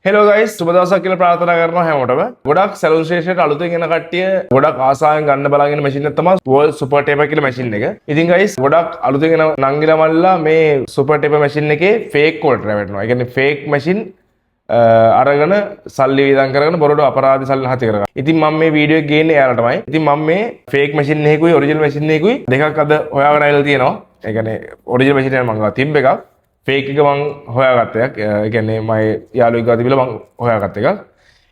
Hello guys සුබ දවසක් කියලා ප්‍රාර්ථනා කරනවා හැමෝටම. ගොඩක් සැලුන් ස්ටේෂනයට අලුතෙන් එන කට්ටිය ගොඩක් ආසාවෙන් ගන්න බලාගෙන මැෂින් එක තමයි වර්ල්ඩ් සුපර් ටේපර් කියලා මැෂින් එක. ඉතින් ගයිස් ගොඩක් අලුතෙන් එන නංගිලා මල්ලා මේ සුපර් ටේපර් මැෂින් එකේ ෆේක් වලට රැවටෙනවා. ඒ කියන්නේ ෆේක් මැෂින් අරගෙන සල්ලි වියදම් කරගෙන බොරට අපරාධ සල්ලි හති කරගන්න. ඉතින් මම මේ වීඩියෝ එක ගේන්නේ එයාලටමයි. ඉතින් මම මේ ෆේක් මැෂින් එකකුයි ඔරිජිනල් මැෂින් එකකුයි දෙකක් අද හොයාගෙන ආවිල්ලා තියෙනවා. ඒ කියන්නේ ඔරිජිනල් මැෂින් එක මම ගාව තිබ්බ එකක්. ෆේක් එක මං හොයාගත්ත එකක්. ඒ කියන්නේ මගේ යාළුවෙක් ගාව තිබිලා මං හොයාගත්ත එකක්.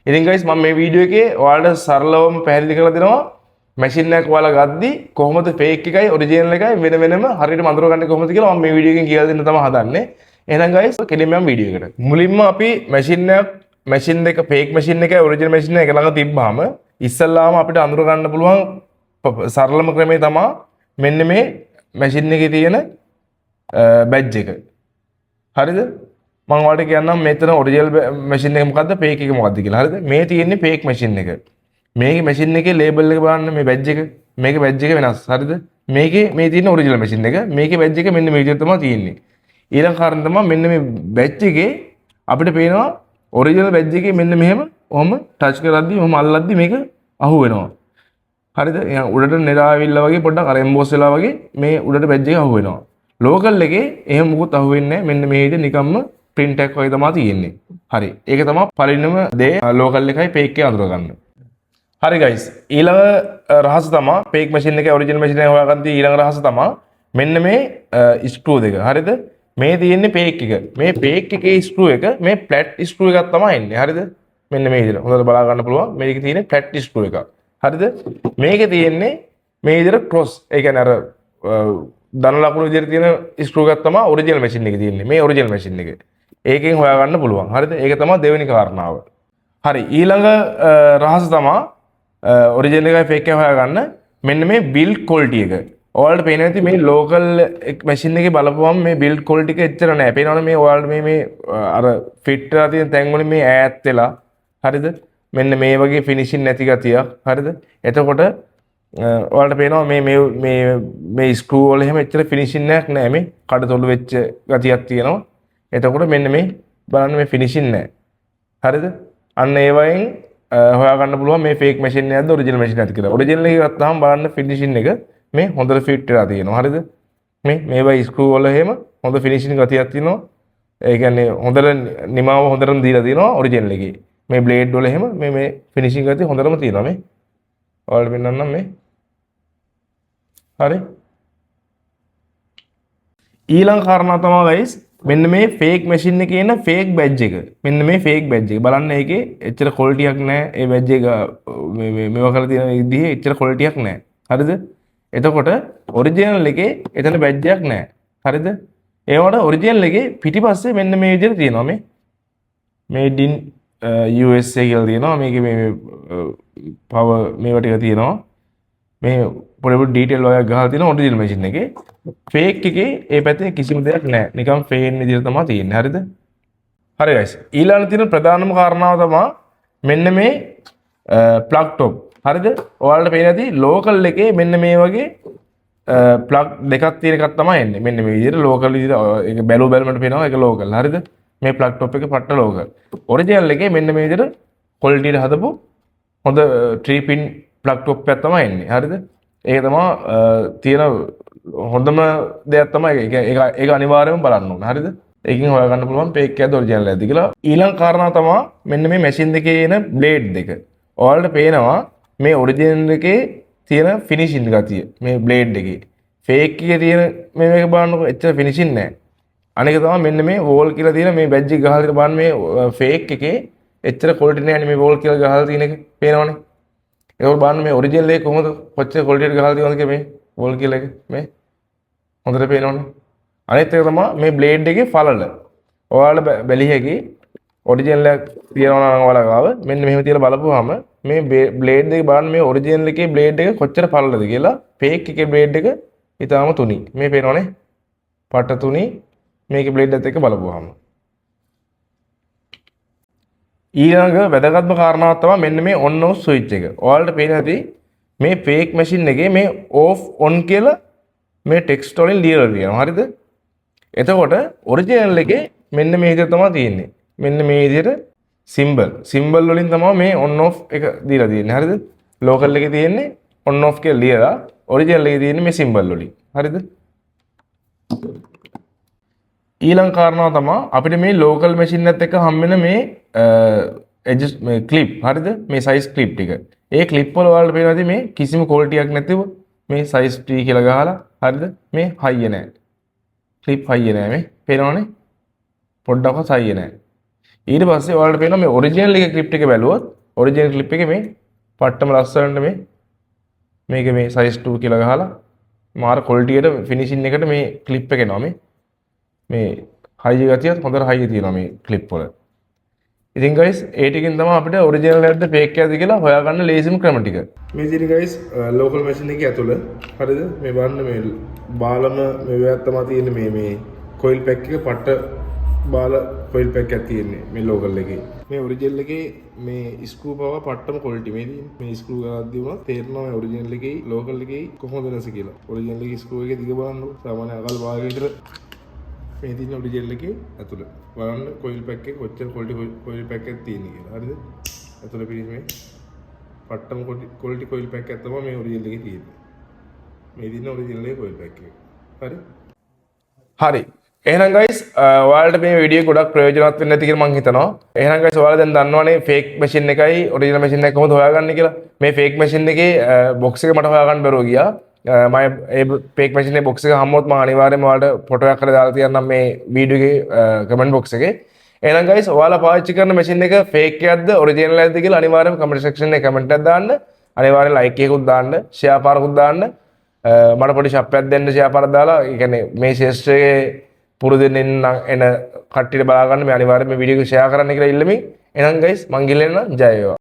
ඉතින් ගයිස් මම මේ වීඩියෝ එකේ ඔයාලට සරලවම පැහැදිලි කරලා දෙනවා මැෂින් එකක් ඔයාලා ගද්දි කොහොමද ෆේක් එකයි ඔරිජිනල් එකයි වෙන වෙනම හරියටම අඳුරගන්නේ කොහොමද කියලා මම මේ වීඩියෝ එකෙන් කියලා දෙන්න තමයි හදන්නේ. එහෙනම් ගයිස් කෙලින්ම යමු වීඩියෝ එකට. මුලින්ම අපි මැෂින් එක ෆේක් මැෂින් එකයි ඔරිජිනල් මැෂින් එක ළඟ තිබ්බාම ඉස්සල්ලාම අපිට අඳුර ගන්න පුළුවන් සරලම ක්‍රමය තමයි මෙන්න මේ මැෂින් එකේ තියෙන බැජ් එක. හරිද? මම ඔයාලට කියන්නම් මෙතන ඔරිජිනල් මැෂින් එක මොකද්ද ෆේක් එක මොකද්ද කියලා. හරිද? මේ තියෙන්නේ ෆේක් මැෂින් එක. මේකේ මැෂින් එකේ ලේබල් එක බලන්න මේ බැජ් එක. මේකේ බැජ් එක වෙනස්. හරිද? මේකේ මේ තියෙන ඔරිජිනල් මැෂින් එක. මේකේ බැජ් එක මෙන්න මේ විදිහට තමයි තියෙන්නේ. ඊළඟ කාරණා තමයි මෙන්න මේ බැජ් එකේ අපිට පේනවා ඔරිජිනල් බැජ් එකේ මෙන්න මෙහෙම ඔහම ටච් කරද්දි ඔහම අල්ලද්දි මේක අහු වෙනවා. හරිද? උඩට නෙරාවිල්ලා වගේ පොඩ්ඩක් අර එම්බෝස් වෙලා වගේ මේ උඩට බැජ් එක අහු වෙනවා. ලෝකල් එකේ එහෙම මුකුත් අහු වෙන්නේ නැහැ. මෙන්න මේ විදිහට නිකම්ම print එකක් වගේ තමයි තියෙන්නේ. හරි. ඒක තමයි පළවෙනිම දේ ලෝකල් එකයි fake එකේ අඳුර ගන්න. හරි guys. ඊළඟ රහස තමයි fake machine එකේ original machine එක හොයාගන්න ඊළඟ රහස තමයි මෙන්න මේ screw දෙක. හරිද? මේ තියෙන්නේ fake එක. මේ fake එකේ screw එක මේ flat screw එකක් තමයි එන්නේ. හරිද? මෙන්න මේ විදිහට. හොඳට බලා ගන්න පුළුවන්. මේකේ තියෙන්නේ flat screw එකක්. හරිද? මේකේ තියෙන්නේ මේ විදිහට cross. ඒ කියන්නේ අර දන ලකුණු විදිහට තියෙන ස්ක්‍රූ එකක් තමයි ඔරිජිනල් මැෂින් එකේ තියෙන්නේ. මේ ඔරිජිනල් මැෂින් එකේ. ඒකෙන් හොයාගන්න පුළුවන්. හරිද? ඒක තමයි දෙවෙනි කාරණාව. හරි. ඊළඟ රහස තමයි ඔරිජිනල් එකයි ෆේක් එකයි හොයාගන්න මෙන්න මේ බිල්ඩ් ක්වොලිටි එක. ඔයාලට පේනවා ඇති මේ ලෝකල් මැෂින් එකේ බලපුවම මේ බිල්ඩ් ක්වොලිටි එක එච්චර නැහැ. පේනවනේ මේ ඔයාලට මේ අර ෆිට වෙලා තියෙන තැන් වලින් මේ ඈත් වෙලා. හරිද? මෙන්න මේ වගේ ෆිනිෂින් නැති ගතියක්. හරිද? එතකොට ඔයාලට පේනවා මේ ස්ක්‍රූ වල එහෙම එච්චර ෆිනිෂින් එකක් නැහැ. මේ කඩතොළු වෙච්ච ගතියක් තියෙනවා. එතකොට මෙන්න මේ බලන්න මේ ෆිනිෂින් නැහැ. හරිද? අන්න ඒ වයින් හොයාගන්න පුළුවන් මේ ෆේක් මැෂින් එකක්ද ඔරිජිනල් මැෂින් එකක්ද කියලා. ඔරිජිනල් එක ගත්තාම බලන්න ෆිනිෂින් එක මේ හොඳට ෆිට වෙලා තියෙනවා. හරිද? මේ වයි ස්ක්‍රූ වල එහෙම හොඳ ෆිනිෂින් ගතියක් තියෙනවා. ඒ කියන්නේ හොඳට නිමාව හොඳටම දීලා තියෙනවා ඔරිජිනල් එකේ. මේ බ්ලේඩ් වල එහෙම මේ ෆිනිෂින් ගතිය හොඳටම තියෙනවා මේ. ඔයාලට පෙන්නන්නම් මේ. හරි. ඊළඟ කාරණා තමයි guys මෙන්න මේ fake machine එකේ එන fake badge එක. මෙන්න මේ fake badge එක. බලන්න ඒකේ එච්චර quality එකක් නැහැ. ඒ badge එක මේවා කරලා තියෙන විදිහේ එච්චර quality එකක් නැහැ. හරිද? එතකොට original එකේ එතන badge එකක් නැහැ. හරිද? ඒ වුණාට original එකේ පිටිපස්සේ මෙන්න මේ විදිහට තියෙනවා මේ made in USA කියලා තියෙනවා. මේකේ මේ power මේවා ටික තියෙනවා. මේ පොඩි ඩීටේල් වගේ ගහලා තියෙන ඔරිජිනල් මැෂින් එකේ ෆේක් එකේ ඒ පැත්තේ කිසිම දෙයක් නැහැ. නිකන් ෆේන් විදිහට තමයි තියෙන්නේ. හරිද? හරි guys. ඊළඟ තියෙන ප්‍රධානම කාරණාව තමයි මෙන්න මේ ප්ලග් টොප්. හරිද? ඔයාලට පේන ඇති ලෝකල් එකේ මෙන්න මේ වගේ ප්ලග් දෙකක් තියෙන එකක් තමයි එන්නේ. මෙන්න මේ විදිහට ලෝකල් විදිහට ඒක බැලුමට පේනවා ඒක ලෝකල්. හරිද? මේ ප්ලග් টොප් එක පට්ට ලෝකල්. ඔරිජිනල් එකේ මෙන්න මේ විදිහට ක්වොලිටි එක හදපු හොඳ 3 pin ප්ලග් টොප් එකක් තමයි එන්නේ. හරිද? ඒක තමයි තියෙන හොඳම දෙයක් තමයි ඒක අනිවාර්යයෙන්ම බලන්න ඕනේ. හරිද? ඒකෙන් හොයාගන්න පුළුවන් ෆේක් එකද ඔරිජිනල් එකද කියලා. ඊළඟ කාරණා තමයි මෙන්න මේ මැෂින් දෙකේ එන බ්ලේඩ් දෙක. ඔයාලට පේනවා මේ ඔරිජිනල් එකේ තියෙන ෆිනිෂින් ගතිය. මේ බ්ලේඩ් එකේ. ෆේක් එකේ තියෙන මේක බලන්නකො එච්චර ෆිනිෂින් නැහැ. අනික තමයි මෙන්න මේ වෝල් කියලා තියෙන මේ බැජ් එක ගහලා තියෙන බලන්න මේ ෆේක් එකේ එච්චර ක්වොලිටි නැහැ මේ වෝල් කියලා ගහලා තියෙන එක. පේනවනේ? ඒක බලන්න මේ ඔරිජිනල් එක කොහොමද කොච්චර ක්වොලිටි එක ගහලා තියෙනවද මේ වෝල් කියලා එක මේ හොඳට පේනවනේ. අනිත් එක තමයි මේ බ්ලේඩ් එකේ ඵලල. ඔයාලා බැලිය හැකි ඔරිජිනල් එක තියනවා නම් ඔයාලා ගාව මෙන්න මෙහෙම තියලා බලපුවාම මේ බ්ලේඩ් එක බලන්න මේ ඔරිජිනල් එකේ බ්ලේඩ් එක කොච්චර ඵලලද කියලා. ෆේක් එකේ බ්ලේඩ් එක ඊටාම තුනි. මේ පේනවනේ. පට තුනි මේකේ බ්ලේඩ් එකත් එක්ක බලපුවාම. ඊළඟ වැදගත්ම කාරණාවක් තමයි මෙන්න මේ on off switch එක. ඔයාලට පේන ඇති මේ fake machine එකේ මේ off on කියලා මේ text වලින් ලියලා තියෙනවා. හරිද? එතකොට ඔරිජිනල් එකේ මෙන්න මේ විදිහට තමයි තියෙන්නේ. මෙන්න මේ විදිහට සිම්බල් වලින් තමයි මේ on off එක දීලා තියෙන්නේ. හරිද? ලෝකල් එකේ තියෙන්නේ on off කියලා ලියලා ඔරිජිනල් එකේ තියෙන්නේ මේ සිම්බල් වලින්. හරිද? ඊළඟ කාරණාව තමයි අපිට මේ ලෝකල් මැෂින් එකත් එක්ක හම්බ වෙන මේ ඇඩ්ජස්ට් මේ ක්ලිප්. හරිද? මේ සයිස් ක්ලිප් ටික. ඒ ක්ලිප් වල ඔයාලට පේනවාද මේ කිසිම ක්වොලිටියක් නැතිව මේ සයිස් T කියලා ගහලා. හරිද? මේ හයිය නැහැ. ක්ලිප් හයිය නැහැ මේ. පේනවනේ? පොඩ්ඩක්වත් හයිය නැහැ. ඊට පස්සේ ඔයාලට පේනවා මේ ඔරිජිනල් එකේ ක්ලිප් එක බැලුවොත් ඔරිජිනල් ක්ලිප් එකේ මේ පට්ටම ලස්සනට මේක මේ සයිස් 2 කියලා ගහලා මාර ක්වොලිටියට ෆිනිෂින් එකට මේ ක්ලිප් එක එනවා මේ හයි ගතියත් හොඳට හයි තියෙනවා මේ ක්ලිප් වල. ඉතින් guys ඒ ටිකෙන් තමයි අපිට ඔරිජිනල් එකද ෆේක් එකද කියලා හොයාගන්න ලේසිම ක්‍රම ටික. මේ ඉතින් guys ලෝකල් මැෂින් එකේ ඇතුළ හරිද මේ බලන්න මේ බාලම මේ වේයක් තමයි තියෙන්නේ මේ කොයිල් පැක් එක පට්ට බාල කොයිල් පැක් එකක් තියෙන්නේ මේ ලෝකල් එකේ. මේ ඔරිජිනල් එකේ මේ ස්ක්‍රූ පව පට්ටම ක්වොලිටි මේ ස්ක්‍රූ ගානක් දීුණා තේරෙනවා මේ ඔරිජිනල් එකේ ලෝකල් එකේ කොහොමද වෙනස කියලා. ඔරිජිනල් එකේ ස්ක්‍රූ එකේ දිග බලන්නකො සාමාන්‍ය අකල් භාගය විතර මේ තියෙන ඔරිජිනල් එකේ ඇතුළ බලන්න කොයිල් පැක් එක කොච්චර ක්වොලිටි කොයිල් පැක් එකක් තියෙන්නේ කියලා. හරිද? ඇතුළ පිළිස් මේ පට්ටම ක්වොලිටි කොයිල් පැක් එකක් තමයි මේ ඔරිජිනල් එකේ තියෙන්නේ. මේ තියෙන ඔරිජිනල් එකේ කොයිල් පැක් එක. හරි. එහෙනම් guys ඔයාලට මේ වීඩියෝ ගොඩක් ප්‍රයෝජනවත් වෙන්න ඇති කියලා මම හිතනවා. එහෙනම් guys ඔයාලා දැන් දන්නවනේ fake machine එකයි original machine එක කොහොමද හොයාගන්නේ කියලා. මේ fake machine එකේ box එක මට හොයාගන්න බැරුව ගියා. මම ඒ fake machine එකේ box එක හම්බුනොත් මම අනිවාර්යයෙන්ම ඔයාලට ෆොටෝ එකක් කරලා දාලා තියන්නම් මේ වීඩියෝ එකේ comment box එකේ. එහෙනම් guys ඔයාලා පාවිච්චි කරන machine එක fake එකක්ද original එකක්ද කියලා අනිවාර්යයෙන්ම comment section එකේ comment එකක් දාන්න. අනිවාර්යෙන් like එකකුත් දාන්න, share පාරකුත් දාන්න. මට පොඩි ෂප් එකක් දෙන්න share පාරක් දාලා. ඒ කියන්නේ මේ ශේෂ්ත්‍රයේ පුරුදෙන් එන කට්ටියට බලා ගන්න මේ අනිවාර්යයෙන් මේ වීඩියෝ එක ෂෙයා කරන්න කියලා ඉල්ලමින් එහෙනම් ගයිස් මං ගිල්ලෙන්න ජය වේවා.